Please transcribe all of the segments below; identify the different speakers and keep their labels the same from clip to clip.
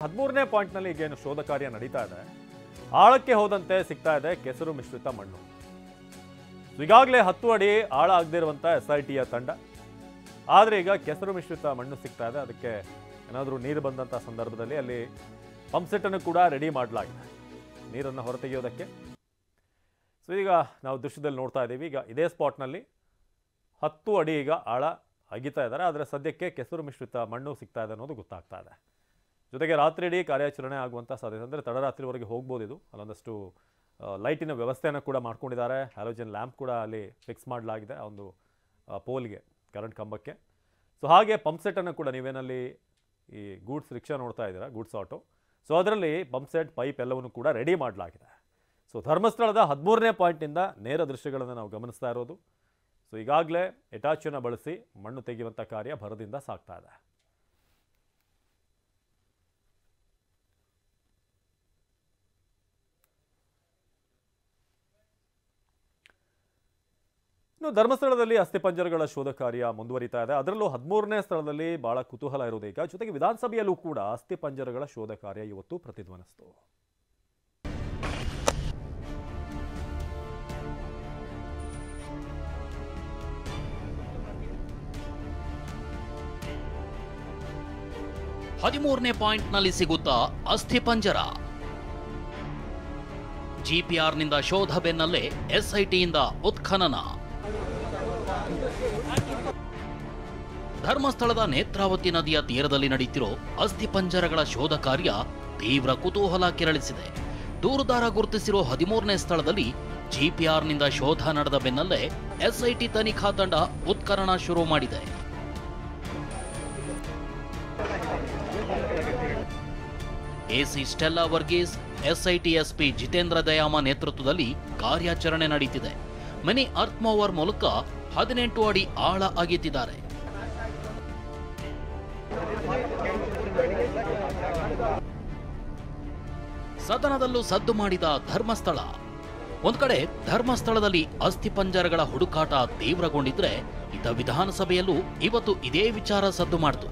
Speaker 1: 13ನೇ ಪಾಯಿಂಟ್ನಲ್ಲಿ ಈಗೇನು ಶೋಧ ಕಾರ್ಯ ನಡೀತಾ ಇದೆ. ಆಳಕ್ಕೆ ಹೋದಂತೆ ಸಿಗ್ತಾ ಇದೆ ಕೆಸರು ಮಿಶ್ರಿತ ಮಣ್ಣು. ಈಗಾಗಲೇ 10 ಅಡಿ ಆಳ ಆಗದಿರುವಂಥ SITಯ ತಂಡ, ಆದರೆ ಈಗ ಕೆಸರು ಮಿಶ್ರಿತ ಮಣ್ಣು ಸಿಗ್ತಾ ಇದೆ. ಅದಕ್ಕೆ ಏನಾದರೂ ನೀರು ಬಂದಂಥ ಸಂದರ್ಭದಲ್ಲಿ ಅಲ್ಲಿ ಪಂಪ್ ಸೆಟ್ಟನ್ನು ಕೂಡ ರೆಡಿ ಮಾಡಲಾಗಿದೆ ನೀರನ್ನು ಹೊರತೆಗೆಯೋದಕ್ಕೆ. ಸೊ ಈಗ ನಾವು ದೃಶ್ಯದಲ್ಲಿ ನೋಡ್ತಾ ಇದ್ದೀವಿ. ಈಗ ಇದೇ ಸ್ಪಾಟ್ನಲ್ಲಿ 10 ಅಡಿ ಈಗ ಆಳ ಅಗಿತಾ ಇದ್ದಾರೆ. ಆದರೆ ಸದ್ಯಕ್ಕೆ ಕೆಸರು ಮಿಶ್ರಿತ ಮಣ್ಣು ಸಿಗ್ತಾ ಇದೆ ಅನ್ನೋದು ಗೊತ್ತಾಗ್ತಾ ಇದೆ. ಜೊತೆಗೆ ರಾತ್ರಿ ಇಡೀ ಕಾರ್ಯಾಚರಣೆ ಆಗುವಂಥ ಸಾಧ್ಯತೆ, ಅಂದರೆ ತಡರಾತ್ರಿವರೆಗೆ ಹೋಗ್ಬೋದು ಇದು. ಅಲ್ಲೊಂದಷ್ಟು ಲೈಟಿನ ವ್ಯವಸ್ಥೆಯನ್ನು ಕೂಡ ಮಾಡ್ಕೊಂಡಿದ್ದಾರೆ. ಹ್ಯಾಲೋಜನ್ ಲ್ಯಾಂಪ್ ಕೂಡ ಅಲ್ಲಿ ಫಿಕ್ಸ್ ಮಾಡಲಾಗಿದೆ ಆ ಒಂದು ಪೋಲ್ಗೆ, ಕರೆಂಟ್ ಕಂಬಕ್ಕೆ. ಸೊ ಹಾಗೆ ಪಂಪ್ ಸೆಟ್ಟನ್ನು ಕೂಡ ನೀವೇನಲ್ಲಿ ಈ ಗೂಡ್ಸ್ ರಿಕ್ಷಾ ನೋಡ್ತಾ ಇದ್ದೀರಾ, ಗೂಡ್ಸ್ ಆಟೋ. ಸೊ ಅದರಲ್ಲಿ ಪಂಪ್ ಸೆಟ್, ಪೈಪ್ ಎಲ್ಲವನ್ನು ಕೂಡ ರೆಡಿ ಮಾಡಲಾಗಿದೆ. ಸೊ ಧರ್ಮಸ್ಥಳದ 13ನೇ ಪಾಯಿಂಟ್ನಿಂದ ನೇರ ದೃಶ್ಯಗಳನ್ನು ನಾವು ಗಮನಿಸ್ತಾ ಇರೋದು. ಸೊ ಈಗಾಗಲೇ ಎಟಾಚಿಯನ್ನು ಬಳಸಿ ಮಣ್ಣು ತೆಗೆಯುವಂಥ ಕಾರ್ಯ ಭರದಿಂದ ಸಾಗ್ತಾ ಇದೆ. ಇನ್ನು ಧರ್ಮಸ್ಥಳದಲ್ಲಿ ಅಸ್ಥಿಪಂಜರಗಳ ಶೋಧ ಕಾರ್ಯ ಮುಂದುವರಿತಾ ಇದೆ. ಅದರಲ್ಲೂ 13ನೇ ಸ್ಥಳದಲ್ಲಿ ಬಹಳ ಕುತೂಹಲ ಇರುವುದು ಈಗ. ಜೊತೆಗೆ ವಿಧಾನಸಭೆಯಲ್ಲೂ ಕೂಡ ಅಸ್ಥಿಪಂಜರಗಳ ಶೋಧ ಕಾರ್ಯ ಇವತ್ತು ಪ್ರತಿಧ್ವನಿಸಿತು.
Speaker 2: ಹದಿಮೂರನೇ ಪಾಯಿಂಟ್ನಲ್ಲಿ ಸಿಗುತ್ತಾ ಅಸ್ಥಿಪಂಜರ. ಜಿಪಿಆರ್ನಿಂದ ಶೋಧ ಬೆನ್ನಲ್ಲೇ SITಯಿಂದ ಉತ್ಖನನ. ಧರ್ಮಸ್ಥಳದ ನೇತ್ರಾವತಿ ನದಿಯ ತೀರದಲ್ಲಿ ನಡೆಯುತ್ತಿರೋ ಅಸ್ಥಿಪಂಜರಗಳ ಶೋಧ ಕಾರ್ಯ ತೀವ್ರ ಕುತೂಹಲ ಕೆರಳಿಸಿದೆ. ದೂರುದಾರ ಗುರುತಿಸಿರೋ 13ನೇ ಸ್ಥಳದಲ್ಲಿ ಜಿಪಿಆರ್ನಿಂದ ಶೋಧ ನಡೆದ ಬೆನ್ನಲ್ಲೇ SIT ತನಿಖಾ ತಂಡ ಉತ್ಖನನ ಶುರು ಮಾಡಿದೆ. AC Stella Varghese, SIT SP Jitendra Dayama ನೇತೃತ್ವದಲ್ಲಿ ಕಾರ್ಯಾಚರಣೆ ನಡೆಯುತ್ತಿದೆ. ಮಿನಿ ಅರ್ತ್ ಮೂವರ್ ಮೂಲಕ 18 ಅಡಿ ಆಳ ಅಗೆತಿದ್ದಾರೆ. ಸದನದಲ್ಲೂ ಸದ್ದು ಮಾಡಿದ ಧರ್ಮಸ್ಥಳ. ಒಂದ್ ಕಡೆ ಧರ್ಮಸ್ಥಳದಲ್ಲಿ ಅಸ್ಥಿಪಂಜರಗಳ ಹುಡುಕಾಟ ತೀವ್ರಗೊಂಡಿದ್ರೆ, ಇತ್ತ ವಿಧಾನಸಭೆಯಲ್ಲೂ ಇವತ್ತು ಇದೇ ವಿಚಾರ ಸದ್ದು ಮಾಡಿತು.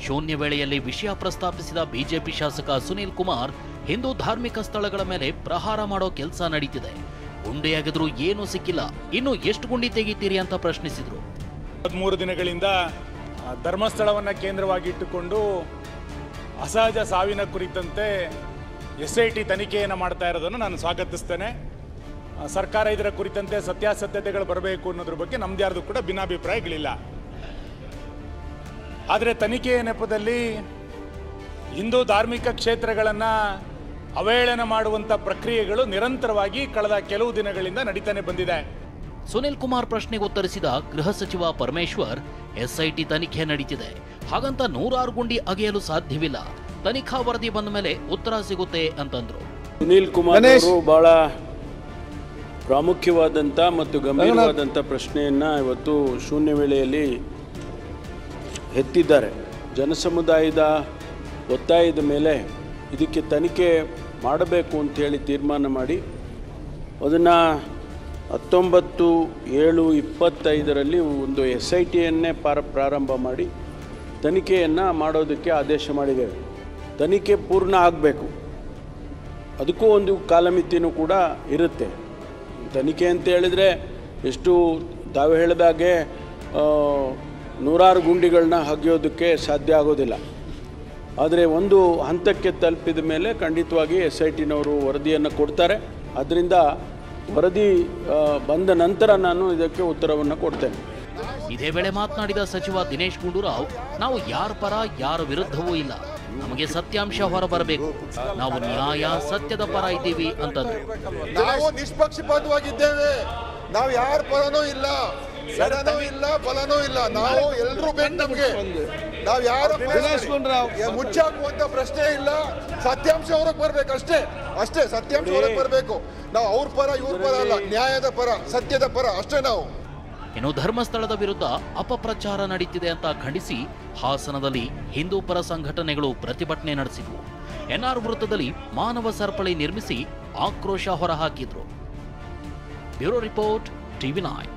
Speaker 2: ಶೂನ್ಯ ವೇಳೆಯಲ್ಲಿ ವಿಷಯ ಪ್ರಸ್ತಾಪಿಸಿದ ಬಿಜೆಪಿ ಶಾಸಕ ಸುನೀಲ್ ಕುಮಾರ್, ಹಿಂದೂ ಧಾರ್ಮಿಕ ಸ್ಥಳಗಳ ಮೇಲೆ ಪ್ರಹಾರ ಮಾಡೋ ಕೆಲಸ ನಡೀತಿದೆ, ಗುಂಡೆಯಾಗಿದ್ರು ಏನೂ ಸಿಕ್ಕಿಲ್ಲ, ಇನ್ನು ಎಷ್ಟು ಗುಂಡಿ ತೆಗಿತೀರಿ ಅಂತ ಪ್ರಶ್ನಿಸಿದ್ರು.
Speaker 3: 13 ದಿನಗಳಿಂದ ಧರ್ಮಸ್ಥಳವನ್ನು ಕೇಂದ್ರವಾಗಿ ಇಟ್ಟುಕೊಂಡು ಅಸಹಜ ಸಾವಿನ ಕುರಿತಂತೆ SIT ತನಿಖೆಯನ್ನು ಮಾಡ್ತಾ ಇರೋದನ್ನು ನಾನು ಸ್ವಾಗತಿಸ್ತೇನೆ. ಸರ್ಕಾರ ಇದರ ಕುರಿತಂತೆ ಸತ್ಯಾಸತ್ಯತೆಗಳು ಬರಬೇಕು ಅನ್ನೋದ್ರ ಬಗ್ಗೆ ನಮ್ದು ಯಾರ್ದು ಕೂಡ ಭಿನ್ನಾಭಿಪ್ರಾಯಗಳಿಲ್ಲ. ಆದರೆ ತನಿಖೆಯ ನೆಪದಲ್ಲಿ ಹಿಂದೂ ಧಾರ್ಮಿಕ ಕ್ಷೇತ್ರಗಳನ್ನು ಅವಹೇಳನ ಮಾಡುವಂಥ ಪ್ರಕ್ರಿಯೆಗಳು ನಿರಂತರವಾಗಿ ಕಳೆದ ಕೆಲವು ದಿನಗಳಿಂದ ನಡೀತಾನೆ ಬಂದಿದೆ.
Speaker 2: ಸುನಿಲ್ ಕುಮಾರ್ ಪ್ರಶ್ನೆಗೆ ಉತ್ತರಿಸಿದ ಗೃಹ ಸಚಿವ ಪರಮೇಶ್ವರ್, SIT ತನಿಖೆ ನಡೀತಿದೆ, ಹಾಗಂತ 106 ಗುಂಡಿ ಅಗೆಯಲು ಸಾಧ್ಯವಿಲ್ಲ, ತನಿಖಾ ವರದಿ ಬಂದ ಮೇಲೆ ಉತ್ತರ ಸಿಗುತ್ತೆ ಅಂತಂದ್ರು.
Speaker 4: ಸುನೀಲ್ ಕುಮಾರ್ ಅವರು ಬಹಳ ಪ್ರಾಮುಖ್ಯವಾದಂಥ ಮತ್ತು ಗಂಭೀರವಾದಂಥ ಪ್ರಶ್ನೆಯನ್ನ ಇವತ್ತು ಶೂನ್ಯ ವೇಳೆಯಲ್ಲಿ ಎತ್ತಿದ್ದಾರೆ. ಜನಸಮುದಾಯದ ಒತ್ತಾಯದ ಮೇಲೆ ಇದಕ್ಕೆ ತನಿಖೆ ಮಾಡಬೇಕು ಅಂತೇಳಿ ತೀರ್ಮಾನ ಮಾಡಿ ಅದನ್ನು 19/7/25 ಒಂದು SITಯನ್ನೇ ಪ್ರಾರಂಭ ಮಾಡಿ ತನಿಖೆಯನ್ನು ಮಾಡೋದಕ್ಕೆ ಆದೇಶ ಮಾಡಿದ್ದೇವೆ. ತನಿಖೆ ಪೂರ್ಣ ಆಗಬೇಕು, ಅದಕ್ಕೂ ಒಂದು ಕಾಲಮಿತಿನೂ ಕೂಡ ಇರುತ್ತೆ. ತನಿಖೆ ಅಂತ ಹೇಳಿದರೆ ಎಷ್ಟು ತಾವು ಹೇಳಿದಾಗೆ 106 ಗುಂಡಿಗಳನ್ನ ಅಗೆಯೋದಕ್ಕೆ ಸಾಧ್ಯ ಆಗೋದಿಲ್ಲ. ಆದರೆ ಒಂದು ಹಂತಕ್ಕೆ ತಲುಪಿದ ಮೇಲೆ ಖಂಡಿತವಾಗಿ SITನವರು ವರದಿಯನ್ನು ಕೊಡ್ತಾರೆ. ಅದರಿಂದ ವರದಿ ಬಂದ ನಂತರ ನಾನು ಇದಕ್ಕೆ ಉತ್ತರವನ್ನು ಕೊಡ್ತೇನೆ.
Speaker 2: ಇದೇ ವೇಳೆ ಮಾತನಾಡಿದ ಸಚಿವ ದಿನೇಶ್ ಗುಂಡೂರಾವ್, ನಾವು ಯಾರ ಪರ ಯಾರ ವಿರುದ್ಧವೂ ಇಲ್ಲ, ನಮಗೆ ಸತ್ಯಾಂಶ ಹೊರಬರಬೇಕು, ನಾವು ನ್ಯಾಯ ಸತ್ಯದ ಪರ ಇದ್ದೀವಿ ಅಂತಂದ್ರು.
Speaker 5: ನಾವು ನಿಷ್ಪಕ್ಷಪಾತವಾಗಿದ್ದೇವೆ, ನಾವು ಯಾರ ಪರನೂ ಇಲ್ಲ, ಎಡನೂ ಇಲ್ಲ, ಬಲನೂ ಇಲ್ಲ, ನಾವು ಎಲ್ಲರೂ ಬೇಕು ನಮ್ಗೆ. ನಾವು ಯಾರು ಮುಚ್ಚಾಕುವಂತ ಪ್ರಶ್ನೆ ಇಲ್ಲ, ಸತ್ಯಾಂಶ ಹೊರಗೆ ಬರ್ಬೇಕು ಅಷ್ಟೇ, ಸತ್ಯಾಂಶ ಹೊರಗೆ ಬರಬೇಕು. ನಾವು ಅವ್ರ ಪರ ಇವ್ರ ಪರ ಅಲ್ಲ, ನ್ಯಾಯದ ಪರ, ಸತ್ಯದ ಪರ ಅಷ್ಟೇ ನಾವು.
Speaker 2: ಇನ್ನು ಧರ್ಮಸ್ಥಳದ ವಿರುದ್ಧ ಅಪಪ್ರಚಾರ ನಡೀತಿದೆ ಅಂತ ಖಂಡಿಸಿ ಹಾಸನದಲ್ಲಿ ಹಿಂದೂ ಪರ ಸಂಘಟನೆಗಳು ಪ್ರತಿಭಟನೆ ನಡೆಸಿದ್ವು. NR ವೃತ್ತದಲ್ಲಿ ಮಾನವ ಸರಪಳಿ ನಿರ್ಮಿಸಿ ಆಕ್ರೋಶ ಹೊರಹಾಕಿದ್ರು. Bureau report, TV9.